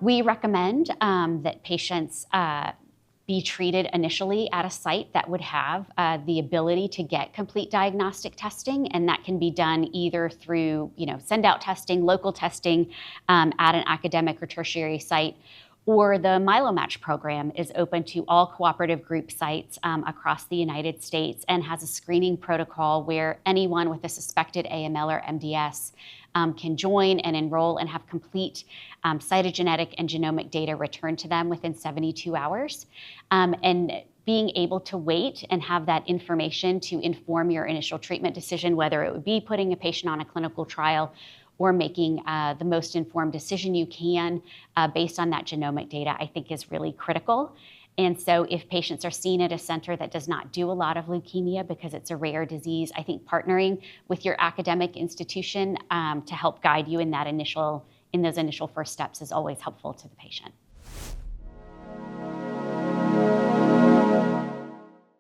We recommend that patients be treated initially at a site that would have the ability to get complete diagnostic testing, and that can be done either through send-out testing, local testing at an academic or tertiary site, or the MyeloMatch program is open to all cooperative group sites across the United States and has a screening protocol where anyone with a suspected AML or MDS can join and enroll and have complete cytogenetic and genomic data returned to them within 72 hours. And being able to wait and have that information to inform your initial treatment decision, whether it would be putting a patient on a clinical trial or making the most informed decision you can based on that genomic data, I think is really critical. And so if patients are seen at a center that does not do a lot of leukemia because it's a rare disease, I think partnering with your academic institution to help guide you in those initial first steps is always helpful to the patient.